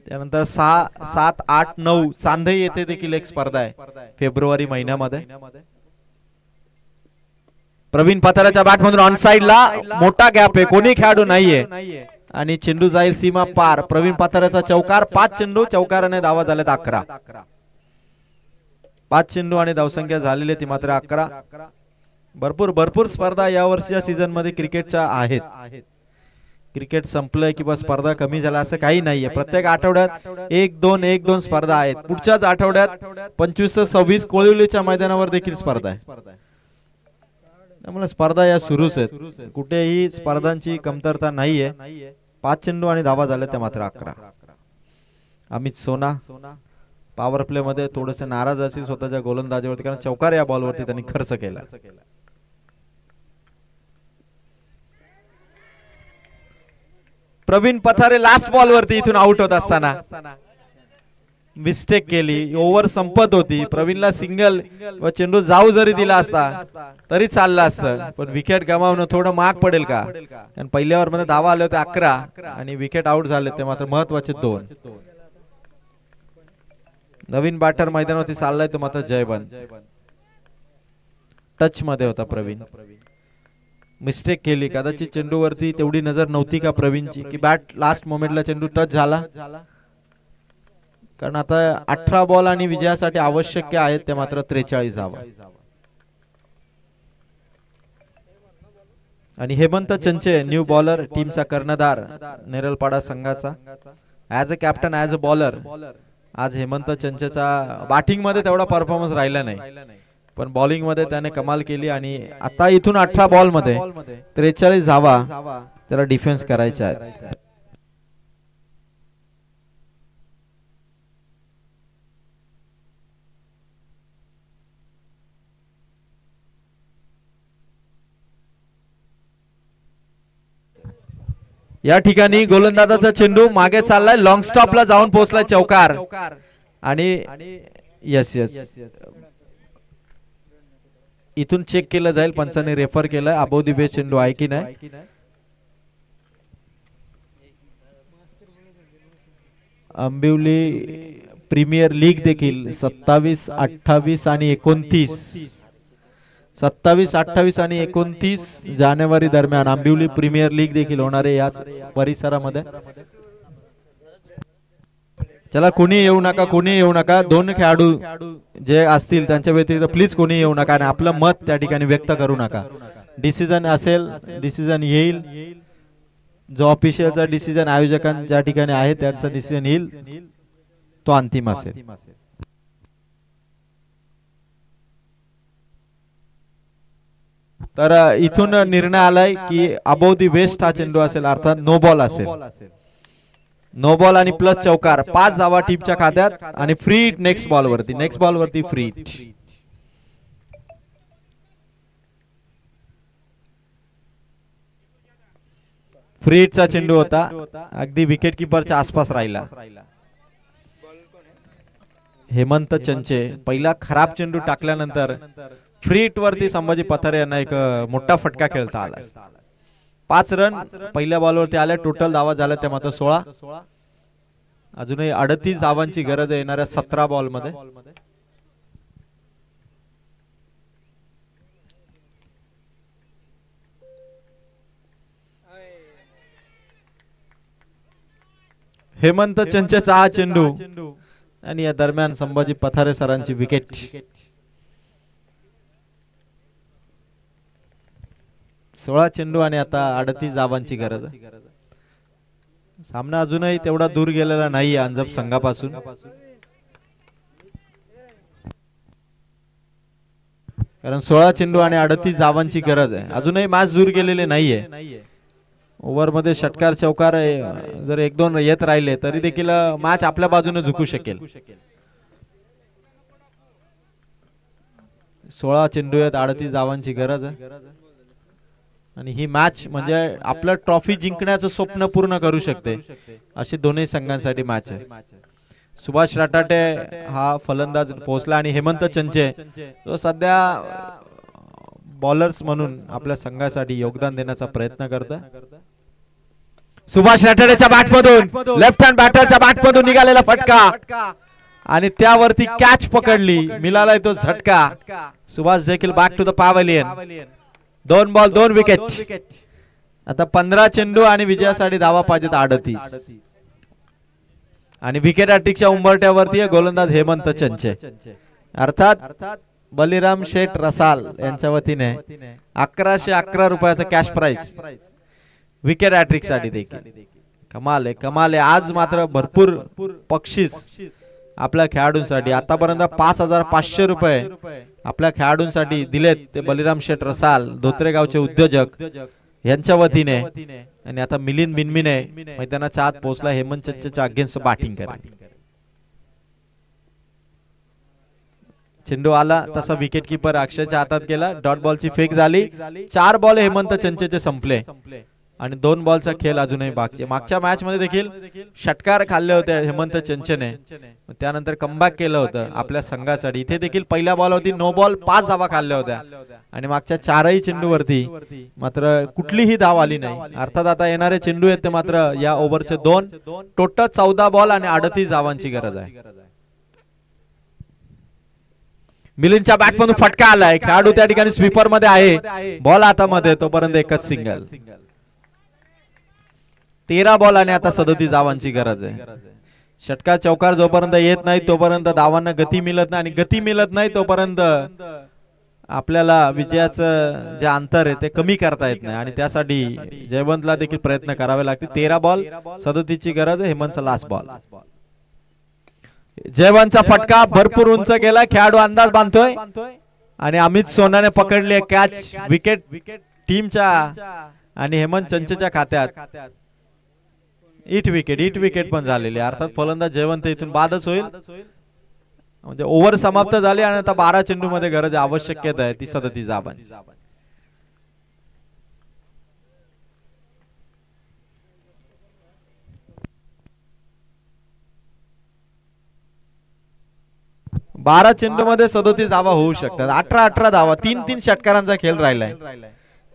त्यानंतर 6, 7, 8, 9 चांदई येथे देखील एक स्पर्धा आहे फेब्रुवारी महिन्यामध्ये. प्रवीण पथारेच्या बॅट मधून ऑन साइडला मोठा गॅप आहे, कोणी खेळाडू नाहीये आणि चेंडू जाईल सीमा पार. प्रवीण पथारेचा चौकार. 5 चेंडू चौकाराने धावा झालेत 11. 5 चेंडू आणि धावसंख्या झालेली ती मात्र 11. भरपूर स्पर्धा या वर्षीच्या सीझन मध्ये क्रिकेटच्या आहेत. क्रिकेट संपलंय किंवा स्पर्धा कमी झाला असं काही नाहीये. प्रत्येक आठवड्यात 1-2 स्पर्धा आहेत. पुढच्याच आठवड्यात 25 ते 26 कोळिवलीच्या मैदानावर देखील स्पर्धा आहे. त्यामुळे स्पर्धा या सुरूच आहेत, कुठेही स्पर्धांची कमतरता नाहीये. 5 चेंडू आणि धावा झाल्या त्या मात्र 11. अमित सोना पॉवर प्ले मध्ये थोडेसे नाराज असतील स्वतःच्या गोलंदाजीवरती, कारण चौकार या बॉलवरती त्यांनी खर्च केला. प्रवीण पथारे लास्ट बॉल वरती इथून आउट होत असताना मिस्टेक केली. ओव्हर संपत होती. प्रवीणला सिंगल व चेंडू जाऊ जरी दिला असता तरी चाललं असतं, पण विकेट गमावणं थोडं महाग पडेल का, कारण पहिल्या ओव्हर मध्ये धावा आले होते 11 आणि विकेट आउट झाले ते मात्र महत्वाचे 2. नवीन बॅटर मैदानावरती चाललाय तो मात्र जयवंत. टच मध्ये होता प्रवीण, मिस्टेक केली. कदाचित चेंडूवरती तेवढी नजर नव्हती का प्रवीणची की बॅट लास्ट मोमेंटला चेंडू टच झाला, कारण आता 18 बॉल आणि विजयासाठी आवश्यक आहेत ते मात्र 43 धावा. आणि हेमंत चंचे न्यू बॉलर टीमचा कर्णधार नेरलपाडा संघाचा. As a captain, as a bowler आज हेमंत चंचेचा बॅटिंग मध्ये तेवढा परफॉर्मन्स राहिला नाही, पण बॉलिंग मध्ये त्याने कमाल केली. आणि आता इथून 18 बॉल मध्ये 43 धावा त्याला डिफेन्स करायच्या आहेत. या ठिकाणी गोलंदाजाचा चेंडू मागे चाललाय, लॉंग स्टॉपला जाऊन पोहोचलाय चौकार. आणि यस इथून चेक केलं जाईल, पंचाने रेफर केलंय अबोव द बेस चेंडू आहे की नाही. आंबिवली प्रीमियर लीग देखील 27, 28 आणि 29 27, 28 आणि 29 जानेवारी दरम्यान आंबिवली प्रीमियर लीग देखील होणार आहे याच परिसरामध्ये. चला कोणी येऊ नका, 2 खेळाडू जे असतील त्यांच्या व्यतिरिक्त प्लीज कोणी येऊ नका आणि आपलं मत त्या ठिकाणी व्यक्त करू नका. डिसिजन असेल, डिसिजन येईल, जो ऑफिशियलचा डिसिजन आयोजकांच्या ठिकाणी आहे त्यांचा डिसिजन येईल, तो अंतिम असेल. तर इथून निर्णय आलाय की अबोव दी वेस्ट हा चेंडू असेल, अर्थात नो बॉल असेल. नो बॉल आणि प्लस चौकार, 5 धावा टीमच्या खात्यात आणि फ्री हिट नेक्स्ट बॉल वरती फ्री हिट. फ्री हिटचा चेंडू होता, अगदी विकेट किपरच्या आसपास राहिला. हेमंत चंचे पहिला खराब चेंडू टाकल्यानंतर फ्री हिट वरती संभाजी पथारे यांना एक मोठा फटका खेळता आला. 5 रन पहिल्या बॉलवरती आले. टोटल धावा झाल्या त्या मात्र 16. अजूनही 38 धावांची गरज आहे येणाऱ्या 17 बॉल मध्ये. हेमंत चंचेचा हा चेंडू आणि या दरम्यान संभाजी पथारे सरांची विकेट. 16 चेंडू आणि आता 38 धावांची गरज. सामना अजूनही तेवढा दूर गेलेला नाही अंजप संघापासून. कारण 16 चेंडू आणि 38 धावांची गरज आहे. अजूनही मॅच दूर गेलेले नाहीये. ओव्हर मध्ये षटकार चौकार जर 1-2 येत राहिले तरी देखील मॅच आपल्या बाजूने झुकू शकेल. 16 चेंडू आहेत, 38 धावांची गरज आहे आणि ही मॅच म्हणजे आपलं ट्रॉफी जिंकण्याचं स्वप्न पूर्ण करू शकते अशी दोन्ही संघांसाठी मॅच आहे. सुभाष राठाटे हा फलंदाज पोहोचला आणि हेमंत चंचे जो सध्या बॉलर्स म्हणून आपल्या संघासाठी योगदान देण्याचा प्रयत्न करतोय. सुभाष राठाडेच्या बॅटमधून लेफ्ट हँड बॅटरच्या बॅटमधून निघालेला फटका आणि त्यावरती कॅच पकडली, मिळाला तो झटका. सुभाष देखील back to the pavilion. 2 ball 2 wicket. आता 15 चेंडू आणि विजयासाठी धावा पाहिजेत 38 आणि विकेट हॅट्रिकच्या उंबरठ्यावरती गोलंदाज हेमंत चंचे अर्थात बलिराम शेठ रसाल यांच्या वतीने 1111 रुपयाचा कॅश प्राइज विकेट हॅट्रिक साठी देखील. कमाल आहे. आज मात्र भरपूर बक्षीस आपल्या खेळाडूंसाठी. आतापर्यंत 5500 रुपये आपल्या खेळाडूंसाठी दिलेत ते बलिराम शेठ रसाल धोत्रेगावचे उद्योजक यांच्या वतीने. आणि आता मिलिंद मिनमिने मैदानाच्या आत पोहोचला हेमंत चंचेच्या अगेन्स्ट बॅटिंग करेल. चेंडू आला तसा विकेट किपर अक्षयच्या हातात गेला. डॉट बॉलची फेक झाली. 4 बॉल हेमंत चंचेचे संपले आणि 2 बॉलचा खेळ अजूनही बाकी. मागच्या मॅच मध्ये देखील षटकार खाल्ले होते हेमंत चंचेने, त्यानंतर कमबॅक केलं होतं आपल्या संघासाठी. इथे देखील पहिल्या बॉलवरती नो बॉल 5 धावा खाल्ल्या होत्या आणि मागच्या 4ही चेंडूवरती मात्र कुठलीही धाव आली नाही. अर्थात आता येणारे चेंडू आहेत ते मात्र या ओव्हरचे 2. टोटल 14 बॉल आणि 38 धावांची गरज आहे. मिलिंदच्या बॅटमधून फटका आलाय. खेळाडू त्या ठिकाणी स्वीपर मध्ये आहे. बॉल हातामध्ये तोपर्यंत एकच सिंगल. 13 बॉल आणि आता 37 धावांची गरज आहे. षटकार चौकार जोपर्यंत येत नाही तोपर्यंत धावांना गती मिळत नाही आणि गती मिळत नाही तोपर्यंत आपल्याला विजयाचं जे अंतर आहे ते कमी करता येत नाही आणि त्यासाठी जयवंतला देखील प्रयत्न करावे लागतील. 13 बॉल 37 ची गरज आहे. हेमंतचा लास्ट बॉल. जयवंतचा फटका भरपूर उंच गेला. खेळाडू अंदाज बांधतोय आणि अमित सोनाने पकडली कॅच. विकेट टीमच्या आणि हेमंत चंचेच्या खात्यात. इट विकेट पण झालेली. अर्थात फलंदाज जयवंत इथून बादच होईल. म्हणजे ओव्हर समाप्त झाली आणि आता 12 चेंडू मध्ये गरज आवश्यकता आहे ती 37 धावांची. बारा चेंडू मध्ये 37 धावा होऊ शकतात. 18 धावा. 3 षटकारांचा खेळ राहिलाय.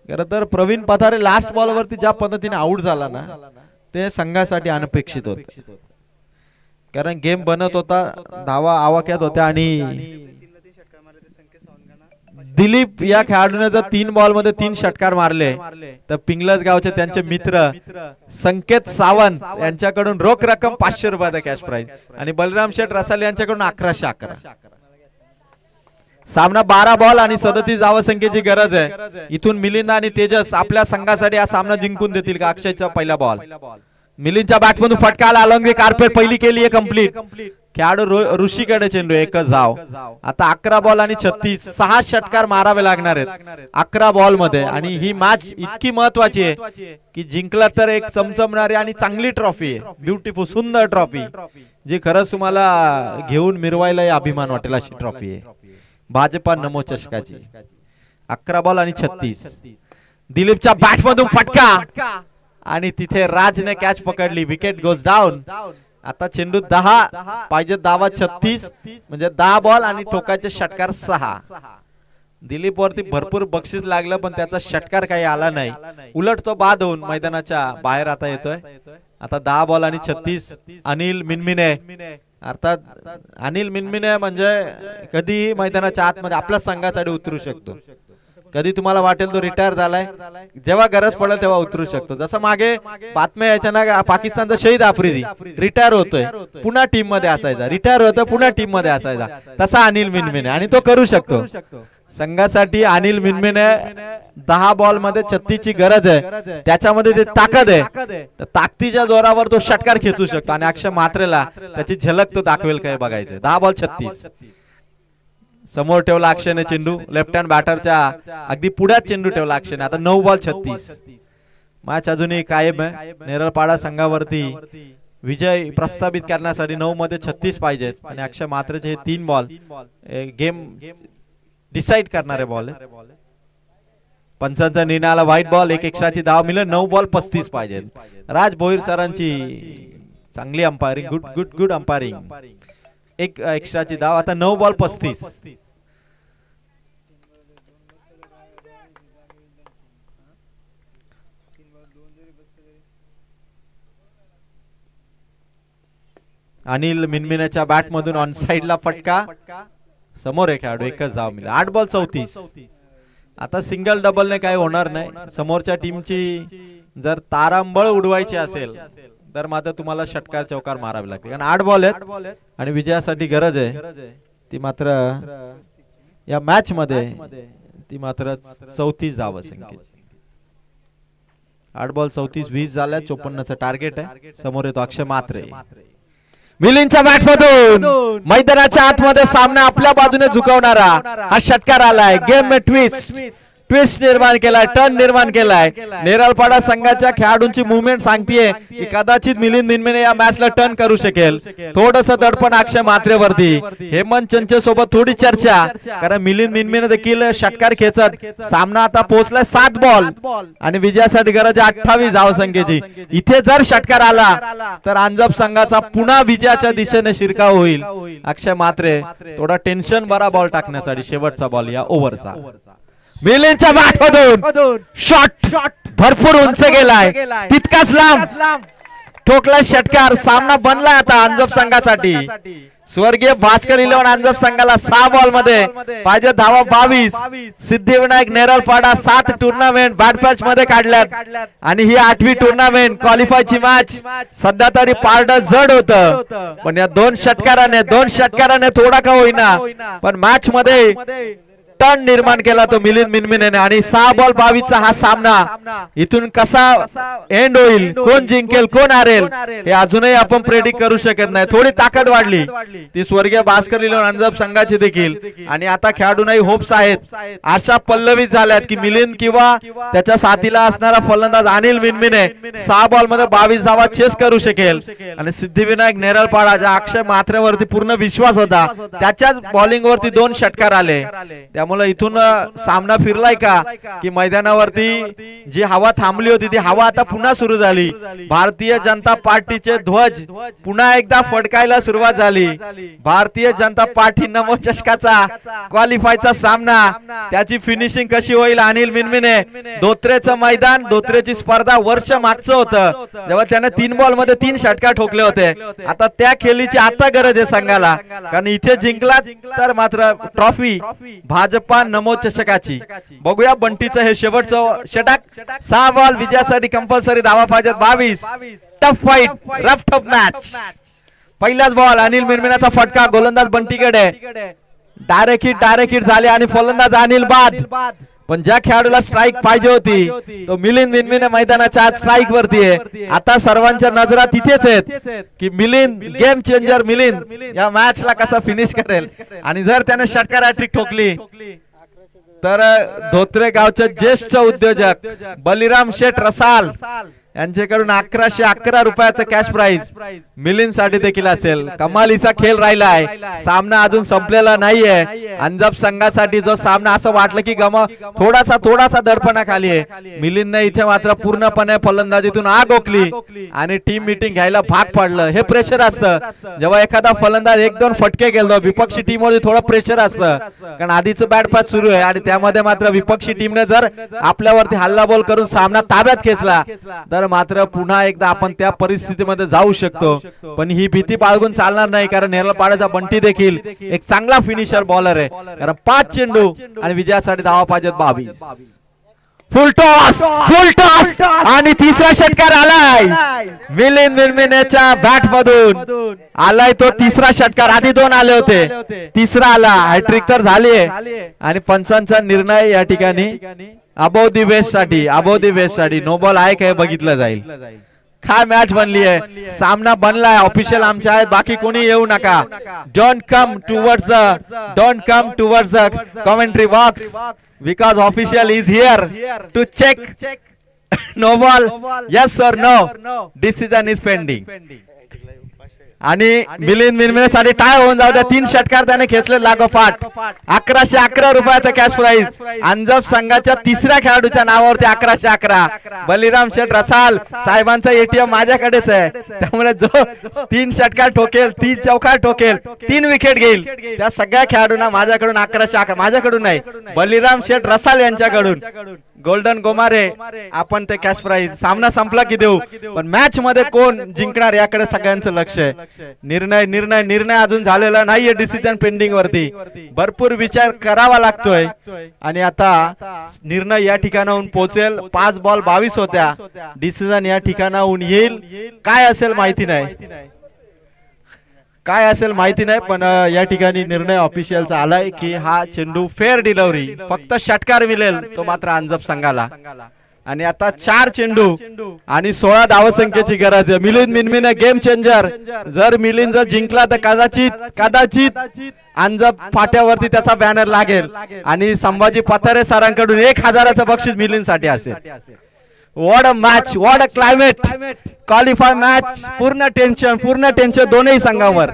खरं तर प्रवीण पथारे लास्ट बॉल वरती ज्या पद्धतीने आउट झाला ना ते संघासाठी अनपेक्षित होते. कारण गेम बनत होता, धावा आवाक्यात होत्या आणि दिलीप या खेळाडूने जर 3 बॉल मध्ये 3 षटकार मारले तर पिंगलज गावचे त्यांचे मित्र संकेत सावंत यांच्याकडून रोख रक्कम 500 रुपयाचा कॅश प्राइज आणि बलराम शेठ रसाल यांच्याकडून 1111. सामना 12 बॉल आणि 37 धावसंख्येची गरज आहे. इथून मिलिंद आणि तेजस आपल्या संघासाठी हा सामना जिंकून देतील का? अक्षयचा पहिला बॉल. मिलिंदच्या बॅटमधून फटका आला. अलॉंग द कार्पेट पहिली केली आहे कंप्लीट. खेळाडू ऋषीकडे चेंडू. एकच धाव. आता 11 बॉल आणि 36. 6 षटकार मारावे लागणार आहेत 11 बॉल मध्ये आणि ही मॅच इतकी महत्वाची आहे की जिंकला तर एक चमचमणारी आणि चांगली ट्रॉफी आहे. ब्युटिफुल सुंदर ट्रॉफी जी खरंच तुम्हाला घेऊन मिरवायला अभिमान वाटेल अशी ट्रॉफी आहे. भाजपा नमो चषकाची. 11 बॉल आणि 36. दिलीपच्या बॅटमधून फटका आणि तिथे राजने कॅच पकडली. Wicket goes down. आता चेंडू 10 पाहिजे. धावा 36 म्हणजे 10 बॉल आणि टोकाचे षटकार 6. दिलीप वरती भरपूर बक्षीस लागलं पण त्याचा षटकार काही आला नाही. उलट तो बाद होऊन मैदानाच्या बाहेर आता येतोय. आता 10 बॉल आणि 36. अनिल मिनमिने. अर्थात अनिल मिनमिने म्हणजे कधी मैदानाच्या आतमध्ये आपल्या संघासाठी उतरू शकतो. कधी तुम्हाला वाटेल तो रिटायर झालाय, जेव्हा गरज पडेल तेव्हा उतरू शकतो. जसं मागे बातम्या यायच्या ना पाकिस्तानचा शहीद आफ्रिदी रिटायर होतोय पुन्हा टीम मध्ये असायचा, रिटायर होतोय पुन्हा टीम मध्ये असायचा, तसा अनिल मिनमिने आणि तो करू शकतो. संघासाठी अनिल मिनमिने 10 बॉल मध्ये 36 ची गरज आहे. त्याच्यामध्ये ते ताकद आहे. ताकदीच्या जोरावर तो षटकार खेचू शकतो आणि अक्षय म्हात्रेला त्याची झलक तो दाखवेल काय बघायचं. 10 बॉल 36. समोर ठेवला अक्षयने चेंडू, लेफ्ट हँड बॅटरच्या अगदी पुढ्यात चेंडू ठेवला अक्षयने. आता 9 बॉल 36. मॅच अजूनही कायम आहे. नेरळपाडा संघावरती विजय प्रस्थापित करण्यासाठी 9 मध्ये 36 पाहिजेत आणि अक्षय म्हात्रेचे हे 3 बॉल गेम डिसाइड करणारे बॉल आहे. पंचांचा निर्णय आला व्हाईट बॉल, एक एक्स्ट्राची धाव मिळेल. 9 बॉल 35 पाहिजेत. राज भोईर सरांची चांगली umpiring, good good good umpiring. एक एक्स्ट्राची धाव. आता 9 बॉल 35. अनिल मिनमिनेच्या बॅट मधून ऑन साइडला फटका. समोर एक खेळाडू, एकच धाव मिळाली. 8 बॉल 34. आता सिंगल डबलने काही होणार नाही. समोरच्या टीमची जर तारांबळ उडवायची असेल तर मात्र तुम्हाला षटकार चौकार मारावे लागते, कारण 8 बॉल आहेत आणि विजयासाठी गरज आहे ती मात्र या मॅच मध्ये ती मात्र 34 धावा संख्येची. 8 बॉल 34, 20 झाल्या. 54चं टार्गेट आहे. समोर येतो अक्षय म्हात्रे. मिलिंदच्या बॅट मधून मैदानाच्या आतमध्ये सामना आपल्या बाजूने झुकवणारा हा षटकार आलाय. गेम में ट्विस्ट निर्माण केलाय, टर्न निर्माण केलाय. नेरळपाडा संघाच्या खेळाडूंची मुवमेंट सांगतेय की कदाचित मिलिंद मिनमिने या मॅचला टर्न करू शकेल. थोडस दडपण अक्षय म्हात्रेवरती. हेमंत चंचे सोबत थोडी चर्चा, कारण मिलिंद मिनमिने देखील षटकार खेचत सामना आता पोहोचलाय 7 बॉल आणि विजयासाठी गरज आहे 28 धावसंख्येची. इथे जर षटकार आला तर अंजप संघाचा पुन्हा विजयाच्या दिशेने शिरकाव होईल. अक्षय म्हात्रे थोडा टेन्शन भरा बॉल टाकण्यासाठी शेवटचा बॉल या ओव्हरचा. मिलिंदच्या बॅट मधून शॉट भरपूर उंच गेलाय, तितकाच लांब ठोकला षटकार. सामना बनलाय आता अंजप संघासाठी. स्वर्गीय भास्कर 11 अंजप संघाला 6 बॉल मध्ये पाहिजे धावा 22. सिद्धिविनायक नेरळपाडा 7 टुर्नामेंट बॅट पॅच मध्ये काढल्यात आणि ही 8वी टुर्नामेंट क्वालिफायची मॅच. सध्या तरी पारड जड होतं, पण या 2 षटकाराने थोडा का होईना पण मॅच मध्ये टर्न निर्माण केला तो मिलिंद मिनमिनेने. आणि 6 बॉल 22चा हा सामना इथून कसा एंड होईल, कोण जिंकेल कोण हारेल हे अजूनही आपण प्रेडिक्ट करू शकत नाही. थोडी ताकद वाढली ती स्वर्गीय भास्कर 11 अंजप संघाची देखील. आणि आता खेळाडूंनाही होप्स आहेत, आशा पल्लवित झाल्यात की मिलिंद किंवा त्याच्या साथीला असणारा फलंदाज अनिल मिनमिने 6 बॉल मध्ये 22 धावा चेस करू शकेल. आणि सिद्धिविनायक नेरळपाडा ज्या अक्षय म्हात्रेवरती पूर्ण विश्वास होता त्याच्याच बॉलिंग वरती 2 षटकार आले. त्यामुळे इथून सामना फिरलाय का की मैदानावरती जी हवा थांबली होती ती हवा आता पुन्हा सुरू झाली. भारतीय जनता पार्टीचे ध्वज पुन्हा एकदा फडकायला सुरुवात झाली. भारतीय जनता पार्टी नमो चषकाचा क्वालिफायचा सामना, त्याची फिनिशिंग कशी होईल. अनिल मिनमिने धोत्रेचं मैदान, धोत्रेची स्पर्धा वर्ष मागचं होतं जेव्हा त्याने 3 बॉल मध्ये 3 षटकार ठोकले होते. आता त्या खेळीची आता गरज आहे संघाला, कारण इथे जिंकला तर मात्र ट्रॉफी भाजपा नमो चषकाची. बघूया बंटीचं हे शेवटचं षटक. 6 बॉल विजयासाठी कंपल्सरी धावा पाहिजेत 22. Tough fight, rough tough match. पहिलाच बॉल अनिल मिनमिनेचा फटका, गोलंदाज बंटीकडे. डायरेक्ट हिट झाले आणि फलंदाज अनिल बाद. पण ज्या खेळाडूला स्ट्राईक पाहिजे होती तो मिलिंद मिनमिने मैदानाच्या आत स्ट्राईक वरती आहे. आता सर्वांच्या नजरा तिथेच आहेत की मिलिंद गेम चेंजर मिलिंद या मॅचला कसा फिनिश करेल. आणि जर त्याने षटकार हॅट्रिक ठोकली तर धोत्रे गावचे ज्येष्ठ उद्योजक बलिराम शेठ रसाल यांच्याकडून 1111 रुपयाचं कॅश प्राइज मिलिंद साठी देखील असेल. कमालीचा खेळ राहिलाय, सामना अजून संपलेला नाहीये. अंजप संघासाठी जो सामना असं वाटलं की थोडासा दडपणाखाली आहे. मिलिंदने इथे मात्र पूर्णपणे फलंदाजीतून आग ओकली आणि टीम मीटिंग घ्यायला भाग पाडलं. हे प्रेशर असतं जेव्हा एखादा फलंदाज 1-2 फटके गेलो, विपक्षी टीम मध्ये थोडं प्रेशर असतं कारण आधीच बॅट पॅच सुरू आहे आणि त्यामध्ये मात्र विपक्षी टीमने जर आपल्यावरती हल्लाबोल करून सामना ताब्यात घेतला तर मात्र पुन्हा एकदा आपण त्या परिस्थितीमध्ये जाऊ शकतो. पण ही भीती बाळगून चालणार नाही, कारण नेरळपाड्याचा बंटी देखील एक चांगला फिनिशर बॉलर आहे. कारण 5 चेंडू आणि विजयासाठी धावा पाहिजेत 22. फुल टॉस आणि तिसरा षटकार आलाय मिलिंद मिनमिनेच्या बॅट मधून. आलाय तो तिसरा षटकार. आधी 2 आले होते, तिसरा आला. हॅट्रिक तर झाली आहे आणि पंचांचा निर्णय या ठिकाणी अबोव दी वेस्ट साठी नो बॉल आहे काय बघितलं जाईल. काय मॅच बनली आहे, सामना बनलाय. ऑफिशियल आमचे आहेत, बाकी कोणी येऊ नका. Don't come towards the commentary box because official is here to check. No ball, yes or no, decision is pending. आणि मिलिंद मिनमिनेसाठी टाय होऊन जाऊ द्या. 3 षटकार त्याने खेचले लागोपाठ. 1111 रुपयाचा कॅश प्राइज. अंजप संघाच्या तिसऱ्या खेळाडूच्या नावावरती 1111. बलिराम शेठ रसाल साहेबांचा एटीएम माझ्याकडेच आहे, त्यामुळे जो 3 षटकार ठोकेल, 3 चौकार ठोकेल, 3 विकेट घेईल, त्या सगळ्या खेळाडूंना माझ्याकडून 1111. माझ्याकडून नाही, बलिराम शेठ रसाल यांच्याकडून गोल्डन गोमारे आपण ते कॅश प्राइज. सामना संपला की देऊ, पण मॅच मध्ये कोण जिंकणार याकडे सगळ्यांचं लक्ष आहे. निर्णय अजून झालेला नाहीये. डिसिजन पेंडिंग वरती भरपूर विचार करावा लागतोय. आणि आता निर्णय या ठिकाणाहून पोहोचेल. 5 बॉल 22 होत्या. डिसिजन या ठिकाणाहून येईल. काय असेल माहिती नाही, पण या ठिकाणी निर्णय ऑफिशियलचा आलाय की हा चेंडू फेअर डिलिव्हरी, फक्त षटकार मिळेल तो मात्र अंजप संघाला. आणि आता 4 चेंडू आणि 16 धावसंख्येची गरज आहे. Milind Minmine game changer. जर मिलिंद जिंकला तर कदाचित अंजप फाट्यावरती त्याचा बॅनर लागेल आणि संभाजी पथारे सरांकडून 1000चं बक्षीस मिलिंद साठी असेल. What a match, what a climate. Qualify match, पूर्ण टेन्शन दोन्ही संघावर.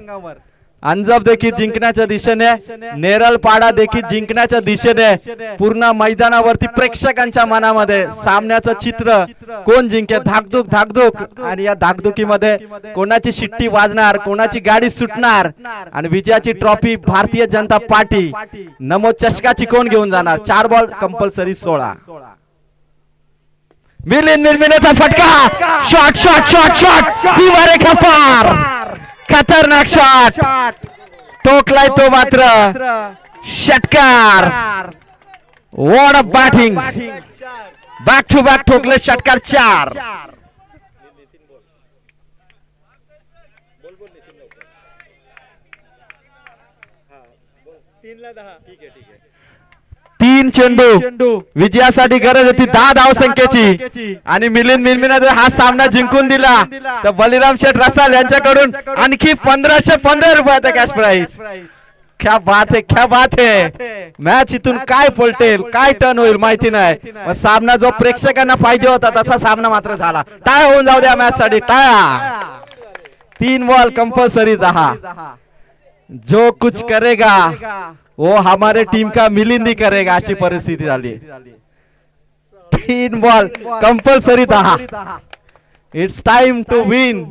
अंजप देखील जिंकण्याच्या दिशेने, नेरलपाडा देखील जिंकण्याच्या दिशेने. पूर्ण मैदानावरती प्रेक्षकांच्या मनामध्ये सामन्याचं चित्र कोण जिंकेल, धाकधूक. आणि या धाकधुकीमध्ये कोणाची शिट्टी वाजणार, कोणाची गाडी सुटणार आणि विजयाची ट्रॉफी भारतीय जनता पार्टी नमो चषकाची कोण घेऊन जाणार. 4 बॉल कंपल्सरी 16. मिलिंद मिनमिनेचा फटका. शॉट सीमारेखा पार. खतरनाक शॉट टोकलाय तो मात्र. षटकार. What a batting. Back to back ठोकले षटकार 4. तीन चेंडू विजयासाठी गरज होती 10 धावसंख्येची. आणि मिलिंद मिनमिने हा सामना जिंकून दिला तर बलिराम शेठ रसाल यांच्याकडून आणखी 1515 रुपयाचा कॅश प्राइज. क्या बात है. मॅच इथून काय पलटेल, काय टर्न होईल माहिती नाही. सामना जो प्रेक्षकांना पाहिजे होता तसा सामना मात्र झाला. टाळ्या होऊन जाऊ द्या मॅच साठी. टाळ्या. 3 बॉल कंपल्सरी 10. जो कुछ करेगा वो हमारे टीम का मिलिंद ही करेगा, अशी परिस्थिती झाली. 3 ball compulsory 10. It's time to win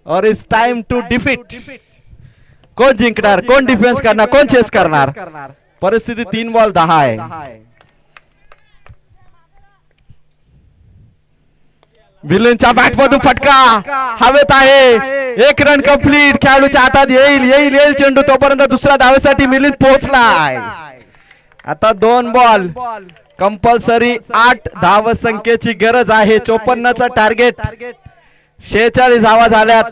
or it's time to defeat. कोण जिंकणार, कोण डिफेन्स करणार, कोण चेस करणार. परिस्थिती 3 बॉल 10 आहे. मिलिंदच्या बॅट मधून फटका हवेत आहे. 1 रन कंप्लीट. खेळाडूच्या हातात येईल चेंडू. तोपर्यंत दुसऱ्या धावेसाठी मिलिंद पोहोचलाय. आता 2 बॉल कंपल्सरी 8 धावसंख्येची गरज आहे. 54चं टार्गेट. 46 धावा झाल्यात.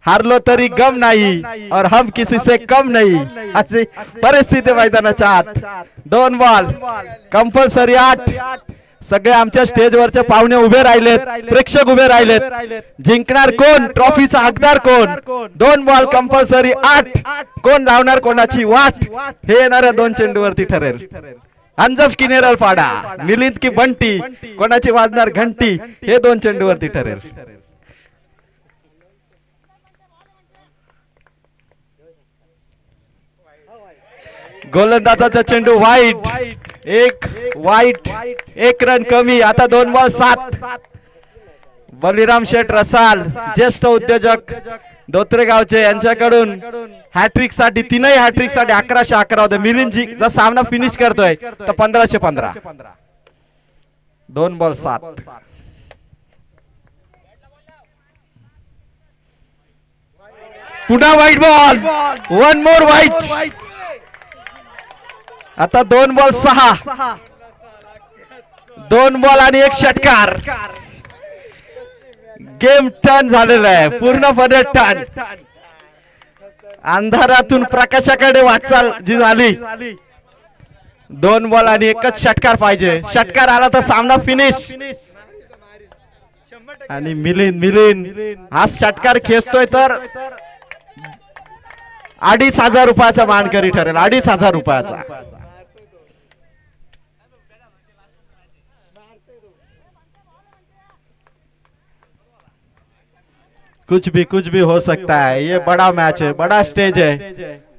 हारलो तरी गम नाही और हम किसी से कम नाही, अशी परिस्थिती मैदानाच्या आत. 2 बॉल कंपल्सरी 8. सगळे आमच्या स्टेजवरचे पाहुणे उभे राहिलेत, प्रेक्षक उभे राहिलेत. जिंकणार कोण, ट्रॉफीचा हकदार कोण. 2 बॉल कंपल्सरी 8. कोण लावणार कोणाची वाट हे येणाऱ्या 2 चेंडूवरती ठरेल. अंजप की नेरलपाडा, मिलिंद की बंटी, कोणाची वाजणार घंटी हे 2 चेंडूवरती ठरेल. गोलंदाजाचा चेंडू वाईट. 1 रन कमी. आता 2 बॉल 7. बलिराम शेठ रसाल ज्येष्ठ उद्योजक धोत्रेगावचे यांच्याकडून हॅट्रिक साठी, 3ही हॅट्रिक साठी 1111 होते. मिलिंदजी जर सामना फिनिश करतोय तर 1515. 2 बॉल 7. पुन्हा वाईट बॉल. 1 मोर वाईट. आता 2 बॉल 6. 2 बॉल आणि 1 षटकार. गेम टर्न झालेला आहे, पूर्णपणे टर्न. अंधारातून प्रकाशाकडे वाटचाल जी झाली. 2 बॉल आणि 1च षटकार पाहिजे. षटकार आला तर सामना फिनिश. आणि मिलिंद हा षटकार खेचतोय तर 2,500 रुपयाचा मानकरी ठरेल, 2,500 रुपयाचा. कुछ भी हो सकता है. ये बड़ा मैच है, बड़ा स्टेज है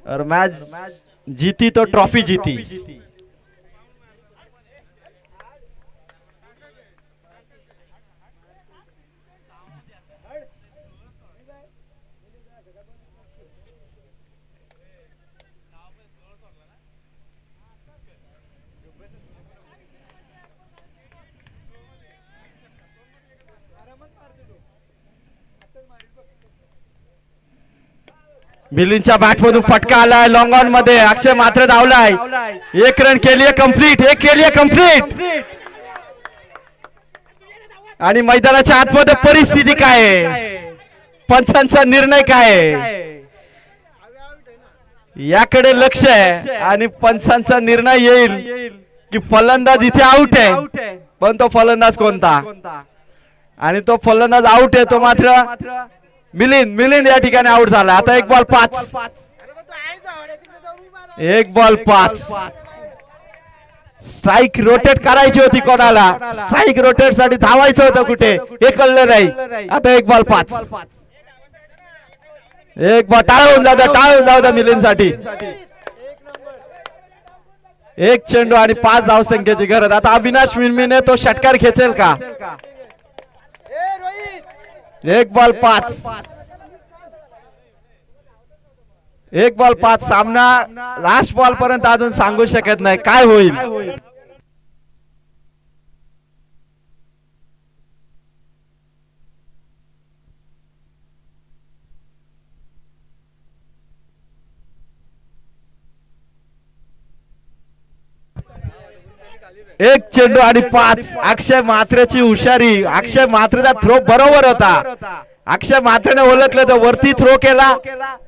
और मैच जीती तो ट्रॉफी जीती. मिलिंदच्या बॅट मधून फटका आलाय लॉंग ऑन मध्ये. अक्षय मात्र धावलाय. 1 रन केलीये कंप्लीट. आणि मैदानाच्या आतमध्ये परिस्थिती काय आहे, पंचांचा निर्णय काय आहे याकडे लक्ष आहे. आणि पंचांचा निर्णय येईल की फलंदाज इथे आउट आहे, पण तो फलंदाज कोणता, आणि तो फलंदाज आउट आहे तो मात्र मिलिंद या ठिकाणी आउट झाला. आता 1 बॉल 5. 1 बॉल 5. स्ट्राईक रोटेट करायची होती कोणाला, स्ट्राईक रोटेट साठी धावायचं होतं कुठे हे कळलं नाही. आता 1 बॉल 5. 1 बॉल टाळून जाऊ द्या मिलिंद साठी. 1 चेंडू आणि 5 धावसंख्येची गरज. आता अविनाश मिनमिने तो षटकार खेचेल का. 1 बॉल 5. 1 बॉल 5. सामना लास्ट बॉल पर्यंत अजून सांगू शकत नाही काय होईल. एक चेंडू आणि 5. अक्षय मात्रेची हुशारी. अक्षय मात्रेचा थ्रो बरोबर होता. अक्षय मात्रेने ओळखलं तर वरती थ्रो केला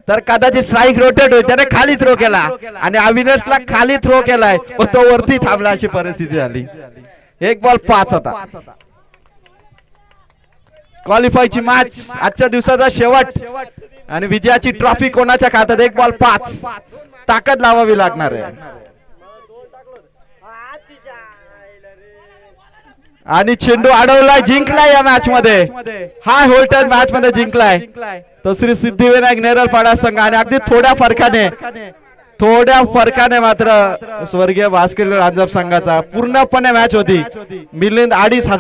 तर कदाचित स्ट्राईक रोटेट होईल, त्याने खाली थ्रो केला आणि अविनाशला खाली थ्रो केलाय पण तो वरती थांबला, अशी परिस्थिती झाली. 1 बॉल 5 होता. क्वालिफायची मॅच, आजच्या दिवसाचा शेवट आणि विजयाची ट्रॉफी कोणाच्या खात्यात. 1 बॉल 5. ताकद लावावी लागणार आहे. आणि चेंडू अडवलाय, जिंकलाय या मॅच मध्ये. हाय व्होल्टेज मॅच मध्ये जिंकलाय तो श्री सिद्धिविनायक नेरळपाडा संघ. आणि अगदी थोड्या फरकाने मात्र स्वर्गीय भास्कर रांजप संघाचा. पूर्णपणे मॅच होती. मिलिंद 2,500